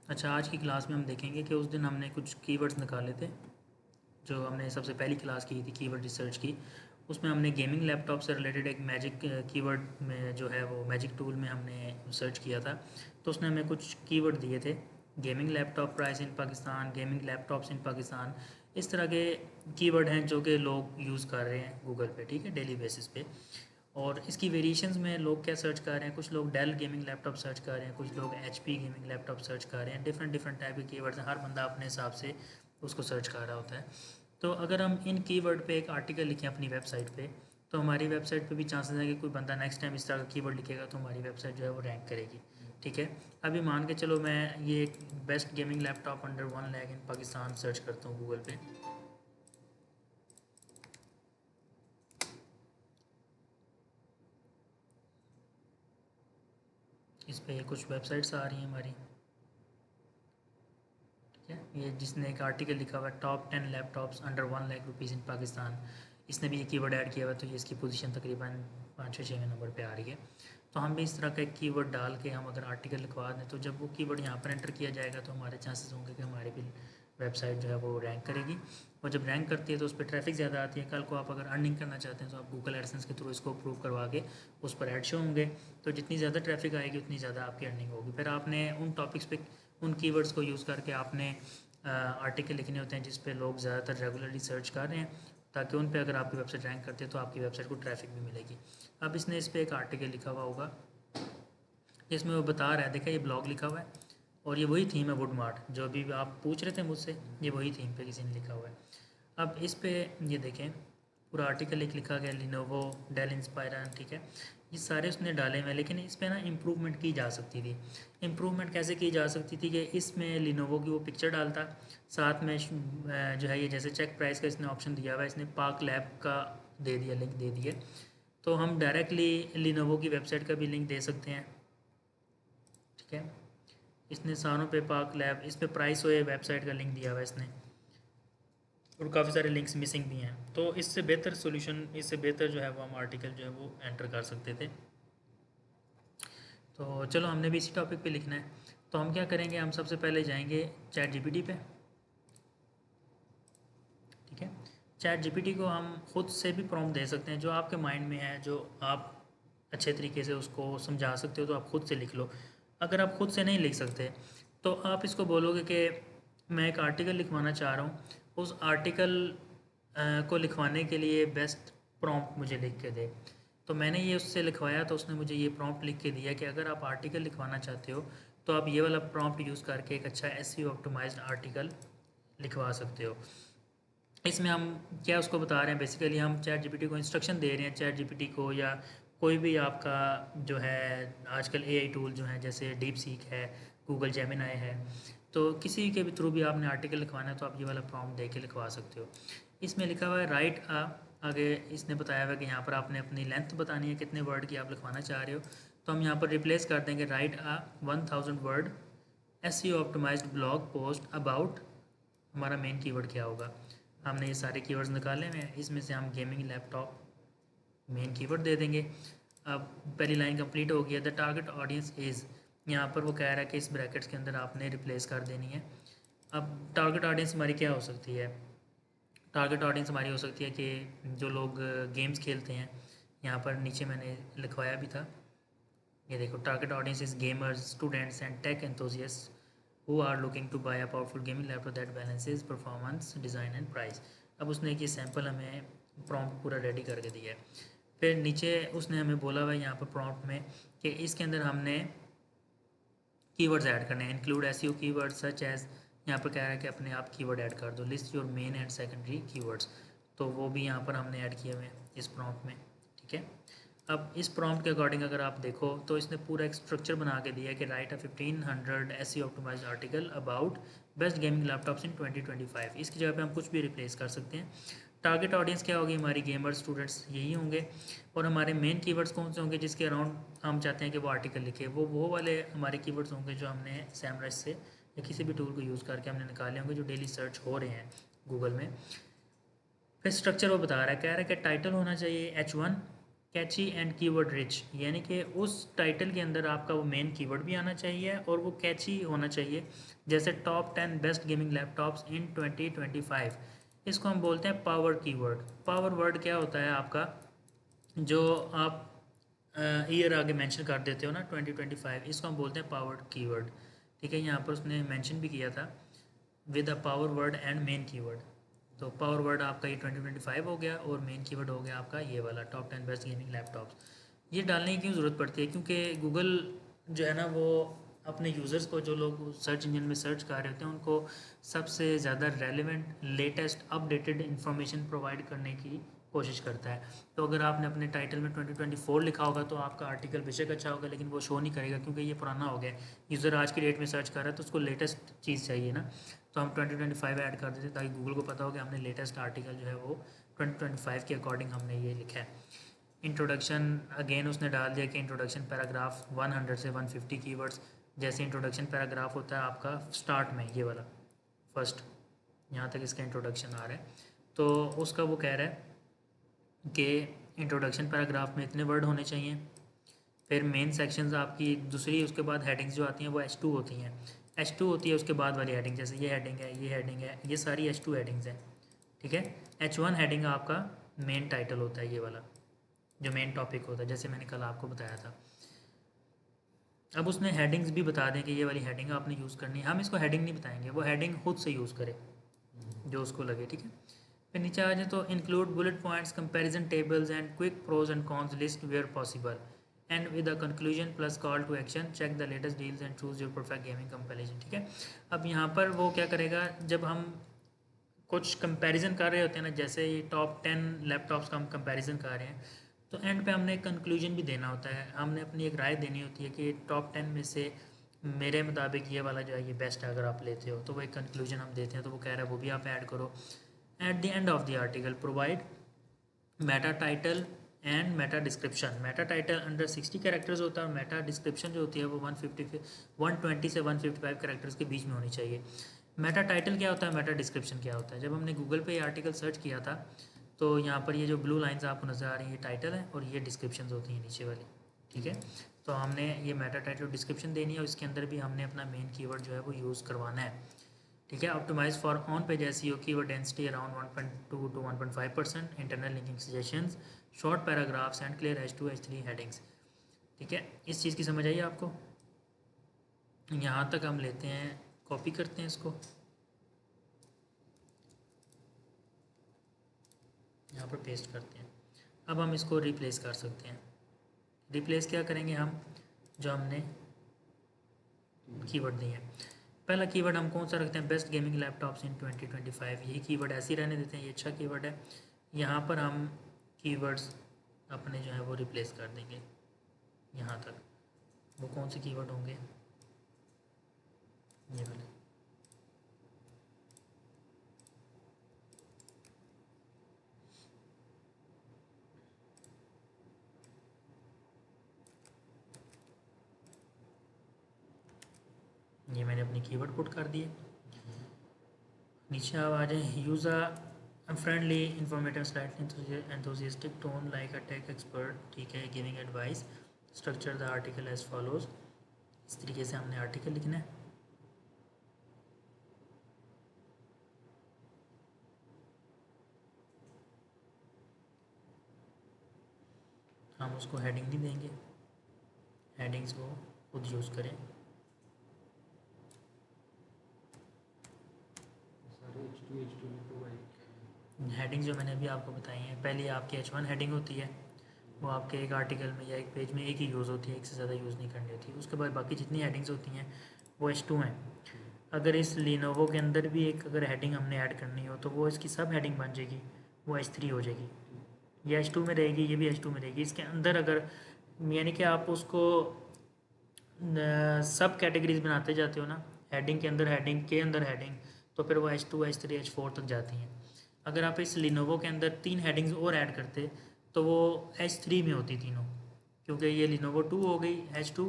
अच्छा, आज की क्लास में हम देखेंगे कि उस दिन हमने कुछ कीवर्ड्स निकाले थे। जो हमने सबसे पहली क्लास की थी कीवर्ड रिसर्च की, उसमें हमने गेमिंग लैपटॉप से रिलेटेड एक मैजिक कीवर्ड में जो है वो मैजिक टूल में हमने सर्च किया था। तो उसने हमें कुछ कीवर्ड दिए थे, gaming laptop price in Pakistan, gaming laptops in Pakistan. इस तरह के कीवर्ड हैं जो कि लोग यूज़ कर रहे हैं गूगल पे, ठीक है, डेली बेसिस पे। और इसकी वेरिएशंस में लोग क्या सर्च कर रहे हैं, कुछ लोग डेल गेमिंग लैपटॉप सर्च कर रहे हैं, कुछ लोग एचपी गेमिंग लैपटॉप सर्च कर रहे हैं। डिफरेंट डिफरेंट टाइप के कीवर्ड्स हैं, हर बंदा अपने हिसाब से उसको सर्च कर रहा होता है। तो अगर हम इन कीवर्ड पे एक आर्टिकल लिखें अपनी वेबसाइट पे, तो हमारी वेबसाइट पे भी चांसेस है कि कोई बंदा नेक्स्ट टाइम इस तरह का कीवर्ड लिखेगा तो हमारी वेबसाइट जो है वो रैंक करेगी। ठीक है, अभी मान के चलो मैं ये best gaming laptop under 1 lakh in Pakistan search करता हूँ गूगल पे। इस पे कुछ वेबसाइट्स आ रही हैं हमारी, ठीक है। ये जिसने एक आर्टिकल लिखा हुआ है top 10 laptops under 1 lakh rupees in Pakistan, इसने भी ये कीवर्ड ऐड किया हुआ है, तो ये इसकी पोजीशन तकरीबन 5वें 6वें नंबर पे आ रही है। तो हम भी इस तरह का एक कीवर्ड डाल के हम अगर आर्टिकल लिखवा दें, तो जब वो कीवर्ड यहाँ पर एंटर किया जाएगा तो हमारे चांसेस होंगे कि हमारी भी वेबसाइट जो है वो रैंक करेगी। और जब रैंक करती है तो उस पर ट्रैफिक ज़्यादा आती है। कल को आप अगर अर्निंग करना चाहते हैं तो आप गूगल एडसेंस के थ्रू इसको अप्रूव करवा के उस पर ऐड शो होंगे। तो जितनी ज़्यादा ट्रैफिक आएगी उतनी ज़्यादा आपकी अर्निंग होगी। फिर आपने उन टॉपिक्स पे उन कीवर्ड्स को यूज़ करके आपने आर्टिकल लिखने होते हैं जिस पे लोग ज़्यादातर रेगुलरली सर्च कर रहे हैं, ताकि उन पे अगर आपकी वेबसाइट रैंक करते हैं तो आपकी वेबसाइट को ट्रैफिक भी मिलेगी। अब इसने इस पर एक आर्टिकल लिखा हुआ होगा जिसमें वो बता रहा है, देखा ये ब्लॉग लिखा हुआ है और ये वही थीम है वुड मार्ट, जो अभी आप पूछ रहे थे मुझसे, ये वही थीम पे किसी ने लिखा हुआ है। अब इस पे ये देखें, पूरा आर्टिकल एक लिखा गया, लिनोवो, डेल इंस्पायरन, ठीक है। ये सारे उसने डाले हुए हैं, लेकिन इस पे ना इम्प्रूवमेंट की जा सकती थी। इम्प्रूवमेंट कैसे की जा सकती थी कि इसमें लिनोवो की वो पिक्चर डालता, साथ में जो है ये जैसे चेक प्राइस का इसने ऑप्शन दिया हुआ है, इसने पार्क लैब का दे दिया, लिंक दे दिया। तो हम डायरेक्टली लिनोवो की वेबसाइट का भी लिंक दे सकते हैं, ठीक है। इसने सारों पे पार्क लैब, इस पे प्राइस हुए वेबसाइट का लिंक दिया हुआ है इसने, और काफ़ी सारे लिंक्स मिसिंग भी हैं। तो इससे बेहतर सॉल्यूशन, इससे बेहतर जो है वो हम आर्टिकल जो है वो एंटर कर सकते थे। तो चलो, हमने भी इसी टॉपिक पे लिखना है। तो हम क्या करेंगे, हम सबसे पहले जाएंगे चैट जीपीटी पे, ठीक है। चैट जीपीटी को हम खुद से भी प्रॉम्प्ट दे सकते हैं, जो आपके माइंड में है, जो आप अच्छे तरीके से उसको समझा सकते हो तो आप खुद से लिख लो। अगर आप खुद से नहीं लिख सकते तो आप इसको बोलोगे कि मैं एक आर्टिकल लिखवाना चाह रहा हूँ, उस आर्टिकल को लिखवाने के लिए बेस्ट प्रॉम्प्ट मुझे लिख के दे। तो मैंने ये उससे लिखवाया, तो उसने मुझे ये प्रॉम्प्ट लिख के दिया कि अगर आप आर्टिकल लिखवाना चाहते हो तो आप ये वाला प्रॉम्प्ट यूज़ करके एक अच्छा एसईओ ऑप्टिमाइज्ड आर्टिकल लिखवा सकते हो। इसमें हम क्या उसको बता रहे हैं, बेसिकली हम चैट जीपीटी को इंस्ट्रक्शन दे रहे हैं, चैट जीपीटी को या कोई भी आपका जो है आजकल एआई टूल जो है, जैसे डीप सीक है, गूगल जेमिनाई है, तो किसी के भी थ्रू भी आपने आर्टिकल लिखवाना है तो आप ये वाला प्रॉम्प्ट दे के लिखवा सकते हो। इसमें लिखा हुआ है राइट आ, आगे इसने बताया हुआ है कि यहाँ पर आपने अपनी लेंथ बतानी है, कितने वर्ड की आप लिखवाना चाह रहे हो। तो हम यहाँ पर रिप्लेस कर देंगे write a 1000 word SEO optimized blog post about, हमारा मेन कीवर्ड क्या होगा। हमने ये सारे कीवर्ड्स निकाले हुए हैं, इसमें से हम गेमिंग लैपटॉप मेन कीवर्ड दे देंगे। अब पहली लाइन कंप्लीट हो गई है, द टारगेट ऑडियंस इज़, यहाँ पर वो कह रहा है कि इस ब्रैकेट्स के अंदर आपने रिप्लेस कर देनी है। अब टारगेट ऑडियंस हमारी क्या हो सकती है, टारगेट ऑडियंस हमारी हो सकती है कि जो लोग गेम्स खेलते हैं, यहाँ पर नीचे मैंने लिखवाया भी था, ये देखो, target audience is gamers, students and tech enthusiast who are looking to buy a powerful gaming laptop that balances performance, design and price. अब उसने एक ये सैम्पल हमें प्रॉम्प्ट पूरा रेडी करके दिया है। फिर नीचे उसने हमें बोला हुआ है यहाँ पर प्रॉम्प्ट में कि इसके अंदर हमने कीवर्ड्स ऐड करने हैं, include SEO keywords such as, यहाँ पर कह रहा है कि अपने आप कीवर्ड ऐड कर दो, list your main and secondary keywords. तो वो भी यहाँ पर हमने ऐड किए हुए हैं इस प्रॉम्प्ट में, ठीक है। अब इस प्रॉम्प्ट के अकॉर्डिंग अगर आप देखो तो इसने पूरा एक स्ट्रक्चर बना के दिया है कि write a 1500 SEO optimised article about best gaming laptops in 2025। इसकी जगह पे हम कुछ भी रिप्लेस कर सकते हैं। टारगेट ऑडियंस क्या होगी, हमारी गेमर्स, स्टूडेंट्स यही होंगे। और हमारे मेन कीवर्ड्स कौन से होंगे जिसके अराउंड हम चाहते हैं कि वो आर्टिकल लिखे, वो वाले हमारे कीवर्ड्स होंगे जो हमने सैमरस से या किसी भी टूल को यूज़ करके हमने निकाले होंगे, जो डेली सर्च हो रहे हैं गूगल में। फिर स्ट्रक्चर वो बता रहा है, कह रहा है कि टाइटल होना चाहिए H1, Kainchi and keyword rich, यानी कि उस टाइटल के अंदर आपका वो मेन कीवर्ड भी आना चाहिए और वो कैची होना चाहिए। जैसे top 10 best gaming laptops in 2025, इसको हम बोलते हैं पावर कीवर्ड। पावर वर्ड क्या होता है आपका, जो आप ईयर आगे मेंशन कर देते हो ना 2025, इसको हम बोलते हैं पावर कीवर्ड। ठीक है, यहाँ पर उसने मेंशन भी किया था with a power word and main keyword. तो पावर वर्ड आपका ये 2025 हो गया और मेन कीवर्ड हो गया आपका ये वाला टॉप 10 बेस्ट गेमिंग लैपटॉप्स। ये डालने की क्यों ज़रूरत पड़ती है, क्योंकि गूगल जो है ना वो अपने यूज़र्स को, जो लोग सर्च इंजन में सर्च कर रहे होते हैं, उनको सबसे ज़्यादा relevant latest updated information provide करने की कोशिश करता है। तो अगर आपने अपने टाइटल में 2024 लिखा होगा तो आपका आर्टिकल बेशक अच्छा होगा, लेकिन वो शो नहीं करेगा क्योंकि ये पुराना हो गया। यूज़र आज की डेट में सर्च कर रहा है तो उसको लेटेस्ट चीज़ चाहिए ना, तो हम 2025 ऐड कर देते ताकि गूगल को पता हो कि हमने लेटेस्ट आर्टिकल जो है वो 2025 के अकॉर्डिंग हमने ये लिखा है। इंट्रोडक्शन अगेन उसने डाल दिया कि इंट्रोडक्शन पैराग्राफ 100 से 150 कीवर्ड्स। जैसे इंट्रोडक्शन पैराग्राफ होता है आपका स्टार्ट में, ये वाला फर्स्ट, यहाँ तक इसका इंट्रोडक्शन आ रहा है, तो उसका वो कह रहा है कि इंट्रोडक्शन पैराग्राफ में इतने वर्ड होने चाहिए। फिर मेन सेक्शंस आपकी दूसरी, उसके बाद हेडिंग्स जो आती हैं वो H2 होती हैं। H2 होती है उसके बाद वाली हेडिंग, जैसे ये हेडिंग है, ये हेडिंग है, ये सारी H2 हेडिंग्स हैं। ठीक है, H1 हेडिंग आपका मेन टाइटल होता है, ये वाला जो मेन टॉपिक होता है, जैसे मैंने कल आपको बताया था। अब उसने हेडिंग्स भी बता दें कि ये वाली हेडिंग आपने यूज़ करनी है। हम इसको हेडिंग नहीं बताएंगे, वो हेडिंग खुद से यूज़ करे जो उसको लगे। ठीक है, फिर नीचे आ जाए तो include bullet points, comparison tables and quick pros and cons list where possible and with a conclusion plus call to action, check the latest deals and choose your perfect gaming comparison. ठीक है, अब यहाँ पर वो क्या करेगा, जब हम कुछ कंपैरिजन कर रहे होते हैं ना, जैसे ये टॉप 10 लैपटॉप्स का हम कंपैरिजन कर रहे हैं, तो एंड पे हमने एक कंक्लूजन भी देना होता है, हमने अपनी एक राय देनी होती है कि टॉप 10 में से मेरे मुताबिक ये वाला जो है ये बेस्ट है अगर आप लेते हो, तो वो एक कंक्लूजन हम देते हैं। तो वो कह रहा है वो भी आप ऐड करो। At the end of the article provide Meta title and Meta description. Meta title under 60 characters होता है और मेटा डिस्क्रिप्शन जो होती है वो 120 से 155 कैरेक्टर्स के बीच में होनी चाहिए। मेटा टाइटल क्या होता है, मेटा डिस्क्रिप्शन क्या होता है। जब हमने गूगल पे ये आर्टिकल सर्च किया था तो यहाँ पर ये जो ब्लू लाइंस आपको नज़र आ रही हैं ये टाइटल है और ये डिस्क्रिप्शन होती हैं नीचे वाली। ठीक है, तो हमने ये मेटा टाइटल डिस्क्रिप्शन देनी है और इसके अंदर भी हमने अपना मेन कीवर्ड जो है वो यूज़ करवाना है। ठीक है, optimize for on page SEO, keyword density around 1.2 to 1.5%, internal linking suggestions, short paragraphs and clear H2 H3 headings. ठीक है, इस चीज़ की समझ आई आपको? यहाँ तक हम लेते हैं, कॉपी करते हैं इसको, यहाँ पर पेस्ट करते हैं। अब हम इसको रिप्लेस कर सकते हैं। रिप्लेस क्या करेंगे हम, जो हमने कीवर्ड दिए हैं। पहला कीवर्ड हम कौन सा रखते हैं, बेस्ट गेमिंग लैपटॉप्स इन 2025। यही कीवर्ड ऐसे ही रहने देते हैं, ये अच्छा कीवर्ड है। यहाँ पर हम कीवर्ड्स अपने जो है वो रिप्लेस कर देंगे यहाँ तक। वो कौन से कीवर्ड होंगे, ये वाले। ये मैंने अपनी कीवर्ड पुट कर दिए। नीचे आप आ जाए, use a friendly informative slightly enthusiastic tone like a tech expert. ठीक है, giving advice, structure the article as follows. इस तरीके से हमने आर्टिकल लिखना है। हम उसको हेडिंग नहीं देंगे, हेडिंग्स वो खुद यूज़ करें। हेडिंग जो मैंने अभी आपको बताई हैं, पहले आपकी H1 हेडिंग होती है, वो आपके एक आर्टिकल में या एक पेज में एक ही यूज़ होती है, एक से ज़्यादा यूज़ नहीं करनी होती। उसके बाद बाकी जितनी हेडिंग्स होती हैं वो H2 हैं। अगर इस लिनोवो के अंदर भी एक अगर हेडिंग हमने ऐड करनी हो तो वो इसकी सब हेडिंग बन जाएगी, वो H3 हो जाएगी। ये H2 में रहेगी, ये भी H2 में रहेगी। इसके अंदर अगर यानी कि आप उसको सब कैटेगरीज बनाते जाते हो ना, हेडिंग के अंदर हेडिंग के अंदर हेडिंग, तो फिर वो H2 H3 H4 तक जाती हैं। अगर आप इस लिनोवो के अंदर 3 हेडिंग्स और ऐड करते तो वो H3 में होती तीनों, क्योंकि ये लिनोवो 2 हो गई H2,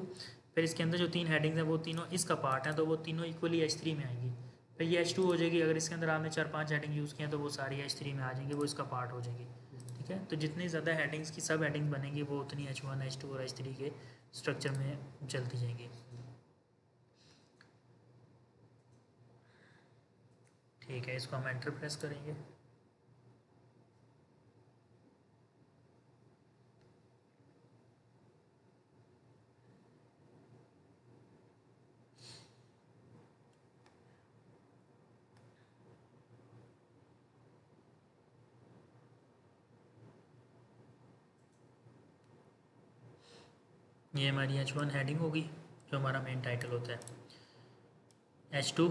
फिर इसके अंदर जो 3 हेडिंग्स हैं वो तीनों इसका पार्ट है, तो वो तीनों इक्वली H3 में आएंगी। फिर ये H2 हो जाएगी। अगर इसके अंदर आपने 4-5 हेडिंग यूज़ किए तो वो सारी H3 में आ जाएंगी, वो इसका पार्ट हो जाएगी। ठीक है। तो जितनी ज़्यादा हेडिंग्स की सब हेडिंग्स बनेंगी वो उतनी H1 H2 और H3 के स्ट्रक्चर में चलती जाएंगी। ठीक है, इसको हम एंटर प्रेस करेंगे। ये हमारी H1 हेडिंग होगी जो हमारा मेन टाइटल होता है। H2,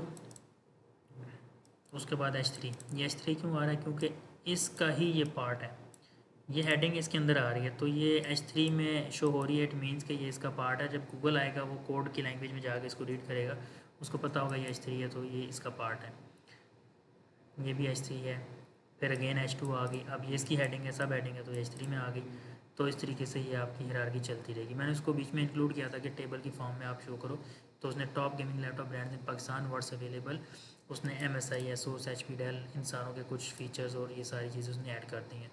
उसके बाद H3। ये H3 क्यों आ रहा है? क्योंकि इसका ही ये पार्ट है, ये हेडिंग इसके अंदर आ रही है तो ये H3 में शो हो रही है। इट मीन्स कि ये इसका पार्ट है। जब गूगल आएगा वो कोड की लैंग्वेज में जाकर इसको रीड करेगा, उसको पता होगा ये H3 है तो ये इसका पार्ट है। ये भी H3 है। फिर अगेन H2 आ गई। अब ये इसकी हेडिंग है, सब हेडिंग है तो H3 में आ गई। तो इस तरीके से ये आपकी हायरार्की चलती रहेगी। मैंने उसको बीच में इंक्लूड किया था कि टेबल की फॉर्म में आप शो करो। तो उसने टॉप गेमिंग लैपटॉप ब्रांड्स इन पाकिस्तान व्हाट्स अवेलेबल, उसने MSI, ASUS, HP, डेल, इन सारों के कुछ फीचर्स और ये सारी चीज़ें उसने ऐड कर दी हैं।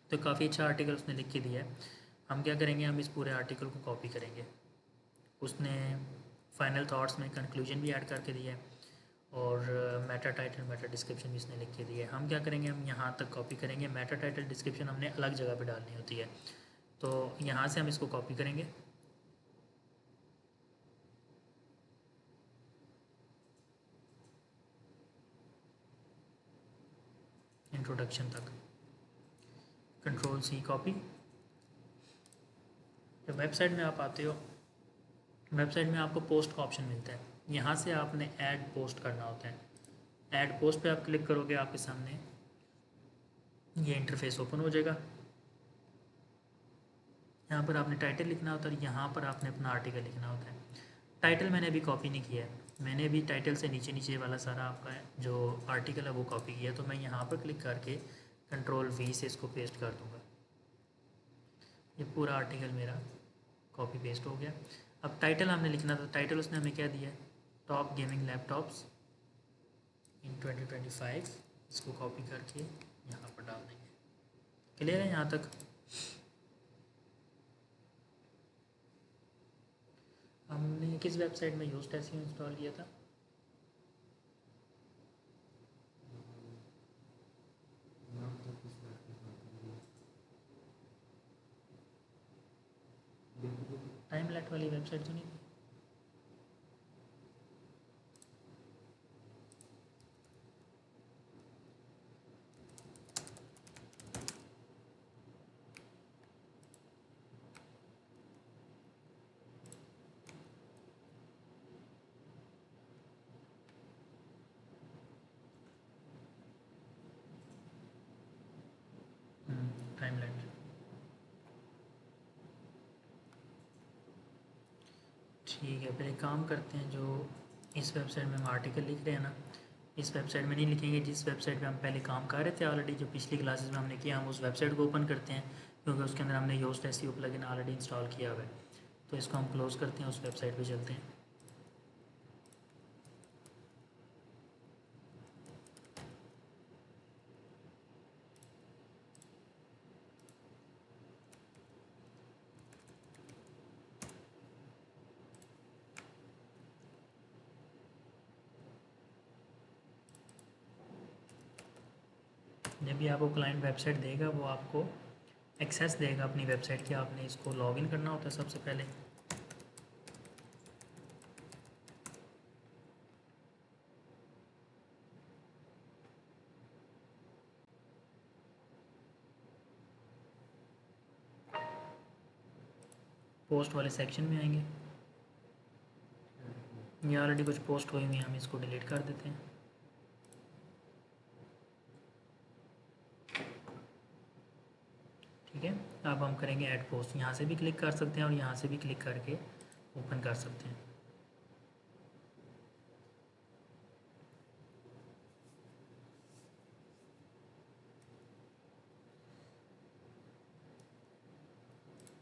तो काफ़ी अच्छा आर्टिकल उसने लिख के दिया है। हम क्या करेंगे, हम इस पूरे आर्टिकल को कॉपी करेंगे। उसने फाइनल थाट्स में कंक्लूजन भी ऐड करके दिया है और मेटा टाइटल, मेटा डिस्क्रिप्शन भी इसने लिख के दिया है। हम क्या करेंगे, हम यहाँ तक कॉपी करेंगे। मेटा टाइटल डिस्क्रिप्शन हमने अलग जगह पे डालनी होती है, तो यहाँ से हम इसको कॉपी करेंगे। इंट्रोडक्शन तक Ctrl+C कॉपी। जब वेबसाइट में आप आते हो, वेबसाइट में आपको पोस्ट का ऑप्शन मिलता है। यहाँ से आपने ऐड पोस्ट करना होता है। ऐड पोस्ट पे आप क्लिक करोगे, आपके सामने ये इंटरफेस ओपन हो जाएगा। यहाँ पर आपने टाइटल लिखना होता है, यहाँ पर आपने अपना आर्टिकल लिखना होता है। टाइटल मैंने अभी कॉपी नहीं किया है, मैंने अभी टाइटल से नीचे नीचे वाला सारा आपका जो आर्टिकल है वो कॉपी किया है। तो मैं यहाँ पर क्लिक करके Ctrl+V से इसको पेस्ट कर दूँगा। ये पूरा आर्टिकल मेरा कॉपी पेस्ट हो गया। अब टाइटल हमने लिखना था, टाइटल उसने हमें क्या दिया है, टॉप गेमिंग लैपटॉप्स इन 2025। इसको कॉपी करके यहाँ पर डाल देंगे। क्लियर है यहाँ तक? हमने किस वेबसाइट में यूज़ टेस्ट इंस्टॉल किया था? टाइमलेट वाली वेबसाइट तो नहीं थी? टाइमलेट। ठीक है, फिर एक काम करते हैं, जो इस वेबसाइट में हम आर्टिकल लिख रहे हैं ना, इस वेबसाइट में नहीं लिखेंगे। जिस वेबसाइट पे हम पहले काम कर रहे थे ऑलरेडी, जो पिछली क्लासेस में हमने किया, हम उस वेबसाइट को ओपन करते हैं क्योंकि उसके अंदर हमने Yoast SEO plugin already install किया हुआ है। तो इसको हम क्लोज़ करते हैं, उस वेबसाइट पे चलते हैं। जब भी आपको क्लाइंट वेबसाइट देगा वो आपको एक्सेस देगा अपनी वेबसाइट के। आपने इसको लॉगिन करना होता है सबसे पहले। पोस्ट वाले सेक्शन में आएंगे। ये ऑलरेडी कुछ पोस्ट हुई हुई है, हम इसको डिलीट कर देते हैं। ठीक है, अब हम करेंगे ऐड पोस्ट। यहाँ से भी क्लिक कर सकते हैं और यहाँ से भी क्लिक करके ओपन कर सकते हैं।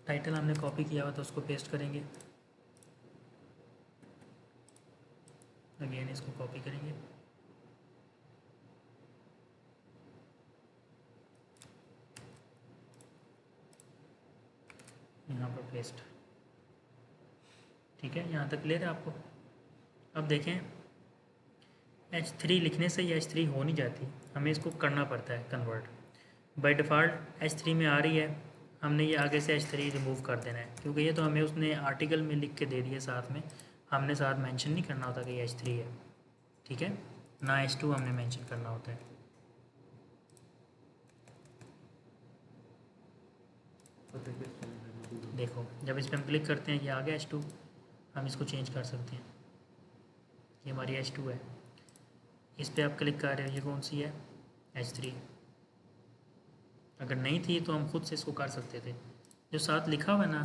टाइटल हमने कॉपी किया हुआ था, उसको पेस्ट करेंगे। अगेन इसको कॉपी करेंगे। यहाँ पर पेस्ट। ठीक है, यहाँ तक क्लियर है आपको। अब देखें, H3 लिखने से ये H3 हो नहीं जाती, हमें इसको करना पड़ता है कन्वर्ट। बाय डिफ़ॉल्ट H3 में आ रही है, हमने ये आगे से H3 रिमूव कर देना है, क्योंकि ये तो हमें उसने आर्टिकल में लिख के दे दिया साथ में, हमने साथ मेंशन नहीं करना होता कि ये H3 है। ठीक है, ना H2 हमने मेंशन करना होता है। देखो, जब इस पर हम क्लिक करते हैं ये आ गया H2, हम इसको चेंज कर सकते हैं। ये हमारी H2 है, इस पर आप क्लिक कर रहे हो, ये कौन सी है? H3। अगर नहीं थी तो हम खुद से इसको कर सकते थे। जो साथ लिखा हुआ है ना,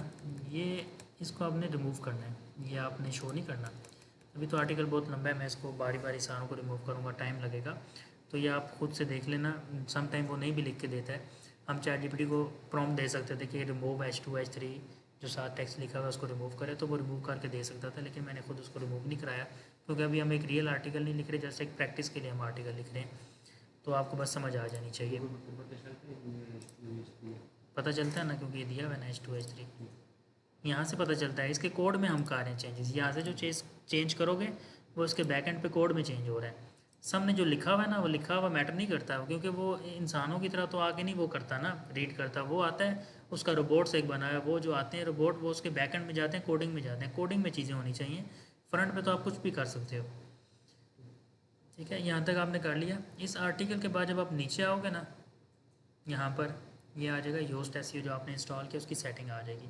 ये इसको आपने रिमूव करना है, ये आपने शो नहीं करना। अभी तो आर्टिकल बहुत लंबा है, मैं इसको बारी बारी सारों को रिमूव करूँगा, टाइम लगेगा, तो ये आप खुद से देख लेना। सम टाइम वो नहीं भी लिख के देता है। हम चैट जीपीटी को प्रॉम्प्ट दे सकते थे कि रिमूव H2 H3, जो साथ टेक्स्ट लिखा हुआ है उसको रिमूव करे, तो वो रिमूव करके दे सकता था, लेकिन मैंने खुद उसको रिमूव नहीं कराया, क्योंकि अभी हम एक रियल आर्टिकल नहीं लिख रहे, जैसे एक प्रैक्टिस के लिए हम आर्टिकल लिख रहे हैं, तो आपको बस समझ आ जानी चाहिए। पता चलता है ना, क्योंकि ये दिया हुआ है ना H2 H3, यहाँ से पता चलता है। इसके कोड में हम कर रहे हैं चेंजेस, यहाँ से जो चेंज करोगे वो उसके बैक एंड पे कोड में चेंज हो रहा है। सामने जो लिखा हुआ है ना, वो लिखा हुआ मैटर नहीं करता, क्योंकि वो इंसानों की तरह तो आगे नहीं वो करता ना, रीड करता। वो आता है, उसका रोबोट से एक बनाया, वो जो आते हैं रोबोट, वो उसके बैक एंड में जाते हैं, कोडिंग में जाते हैं। कोडिंग में चीज़ें होनी चाहिए, फ्रंट पे तो आप कुछ भी कर सकते हो। ठीक है, यहाँ तक आपने कर लिया। इस आर्टिकल के बाद जब आप नीचे आओगे ना, यहाँ पर ये आ जाएगा योस्ट एसईओ, जो आपने इंस्टॉल किया उसकी सेटिंग आ जाएगी।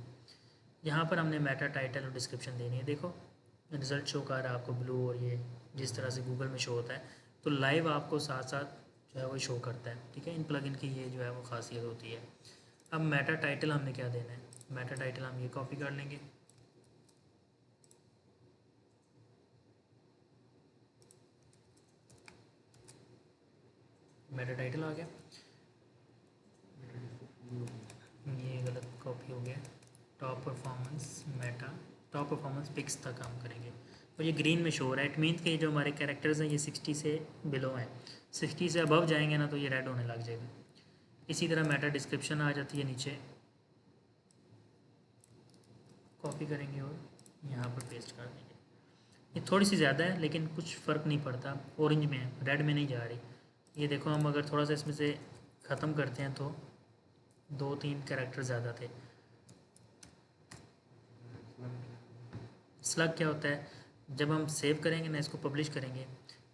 यहाँ पर हमने मेटा, टाइटल और डिस्क्रिप्शन देनी है। देखो रिज़ल्ट शो कर रहा है आपको ब्लू, और ये जिस तरह से गूगल में शो होता है, तो लाइव आपको साथ साथ जो है वो शो करता है। ठीक है, इन प्लगइन की ये जो है वो खासियत होती है। अब मेटा टाइटल हमने क्या देना है? मेटा टाइटल हम ये कॉपी कर लेंगे, मेटा टाइटल आ गया, ये गलत कॉपी हो गया। Top performance meta, top performance picks तक हम करेंगे, और ये ग्रीन में शो हो रहा है। इट मीन्स कि जो हमारे कैरेक्टर्स हैं ये 60 से बिलो हैं, 60 से अबव जाएंगे ना तो ये रेड होने लग जाएगा। इसी तरह मेटा डिस्क्रिप्शन आ जाती है नीचे, कॉपी करेंगे और यहाँ पर पेस्ट कर देंगे। ये थोड़ी सी ज़्यादा है, लेकिन कुछ फ़र्क नहीं पड़ता, ऑरेंज में है, रेड में नहीं जा रही। ये देखो, हम अगर थोड़ा सा इसमें से ख़त्म करते हैं तो 2-3 कैरेक्टर ज़्यादा थे। स्लग क्या होता है? जब हम सेव करेंगे ना, इसको पब्लिश करेंगे,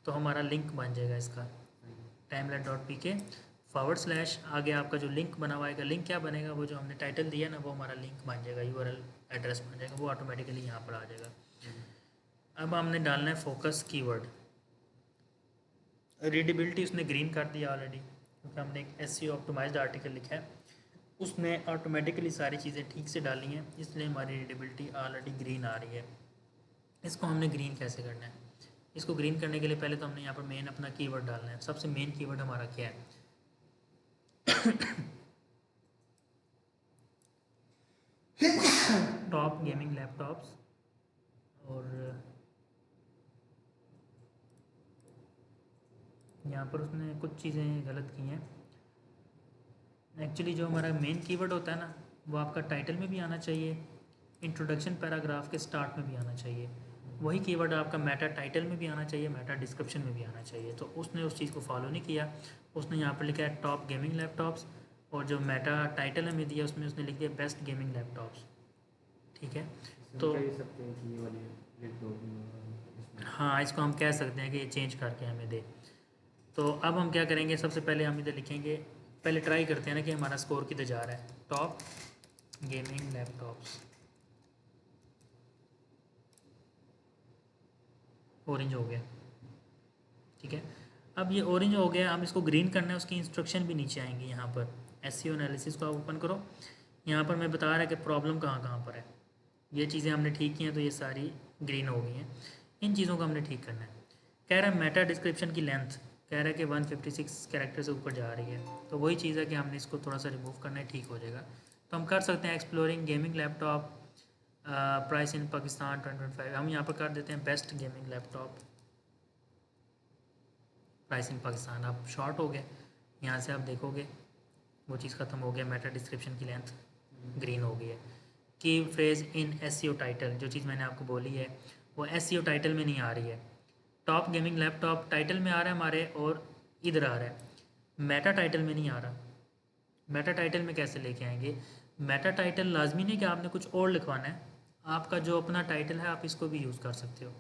तो हमारा लिंक बन जाएगा इसका, timeline.pk आगे आपका जो लिंक बना हुआ है, लिंक क्या बनेगा? वो जो हमने टाइटल दिया ना, वो हमारा लिंक बन जाएगा, URL एड्रेस बन जाएगा, वो ऑटोमेटिकली यहाँ पर आ जाएगा। अब हमने डालना है फोकस कीवर्ड। रीडेबिलिटी उसने ग्रीन कर दिया ऑलरेडी, क्योंकि हमने एक SEO ऑप्टिमाइज्ड आर्टिकल लिखा है, उसने ऑटोमेटिकली सारी चीज़ें ठीक से डाली हैं, इसलिए हमारी रीडेबिलिटी ऑलरेडी ग्रीन आ रही है। इसको हमने ग्रीन कैसे करना है? इसको ग्रीन करने के लिए पहले तो हमने यहाँ पर मेन अपना कीवर्ड डालना है। सबसे मेन कीवर्ड हमारा क्या है? टॉप गेमिंग लैपटॉप्स, और यहाँ पर उसने कुछ चीज़ें गलत की हैं। एक्चुअली जो हमारा मेन कीवर्ड होता है ना, वो आपका टाइटल में भी आना चाहिए, इंट्रोडक्शन पैराग्राफ के स्टार्ट में भी आना चाहिए। वही कीवर्ड आपका मेटा टाइटल में भी आना चाहिए, मेटा डिस्क्रिप्शन में भी आना चाहिए। तो उसने उस चीज़ को फॉलो नहीं किया, उसने यहाँ पर लिखा है टॉप गेमिंग लैपटॉप्स, और जो मेटा टाइटल हमें दिया उसमें उसने लिख दिया बेस्ट गेमिंग लैपटॉप्स। ठीक है, तो हाँ, इसको हम कह सकते हैं कि ये चेंज करके हमें दे। तो अब हम क्या करेंगे, सबसे पहले हम इधर लिखेंगे, पहले ट्राई करते हैं ना कि हमारा स्कोर किधर जा रहा है। टॉप गेमिंग लैपटॉप्स, ऑरेंज हो गया। ठीक है, अब ये ऑरेंज हो गया, हम इसको ग्रीन करना है, उसकी इंस्ट्रक्शन भी नीचे आएंगी। यहाँ पर SEO एनालिसिस को आप ओपन करो, यहाँ पर मैं बता रहा है कि प्रॉब्लम कहाँ कहाँ पर है। ये चीज़ें हमने ठीक की हैं, तो ये सारी ग्रीन हो गई हैं। इन चीज़ों को हमने ठीक करना है। कह रहा है मेटा डिस्क्रिप्शन की लेंथ, कह रहा है कि 156 कैरेक्टर से ऊपर जा रही है, तो वही चीज़ है कि हमने इसको थोड़ा सा रिमूव करना है, ठीक हो जाएगा। तो हम कर सकते हैं exploring gaming laptop price in Pakistan 2025, हम यहाँ पर कर देते हैं best gaming laptop price in Pakistan. आप शॉर्ट हो गए, यहाँ से आप देखोगे वो चीज़ ख़त्म हो गया, मेटा डिस्क्रिप्शन की लेंथ ग्रीन हो गई है। की फ्रेज इन SEO टाइटल, जो चीज़ मैंने आपको बोली है वो SEO टाइटल में नहीं आ रही है। टॉप गेमिंग लैपटॉप टाइटल में आ रहा है हमारे, और इधर आ रहा है, मेटा टाइटल में नहीं आ रहा। मेटा टाइटल में कैसे लेके आएंगे? मेटा टाइटल लाजमी नहीं कि आपने कुछ और लिखवाना है, आपका जो अपना टाइटल है आप इसको भी यूज़ कर सकते हो।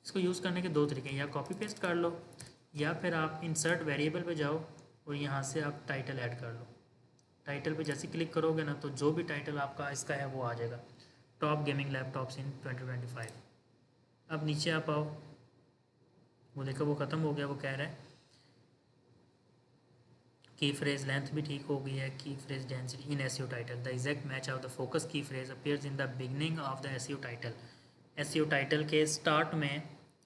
इसको यूज़ करने के दो तरीके हैं, या कॉपी पेस्ट कर लो या फिर आप इंसर्ट वेरिएबल पे जाओ और यहाँ से आप टाइटल ऐड कर लो। टाइटल पे जैसे क्लिक करोगे ना तो जो भी टाइटल आपका इसका है वो आ जाएगा, टॉप गेमिंग लैपटॉप्स इन 2025। अब नीचे आप आओ, वो देखो वो ख़त्म हो गया, वो कह रहा है की फ्रेज लेंथ भी ठीक हो गई है, key phrase density in SEO title, the exact match of the focus key phrase appears in the beginning of the SEO title. SEO title के स्टार्ट में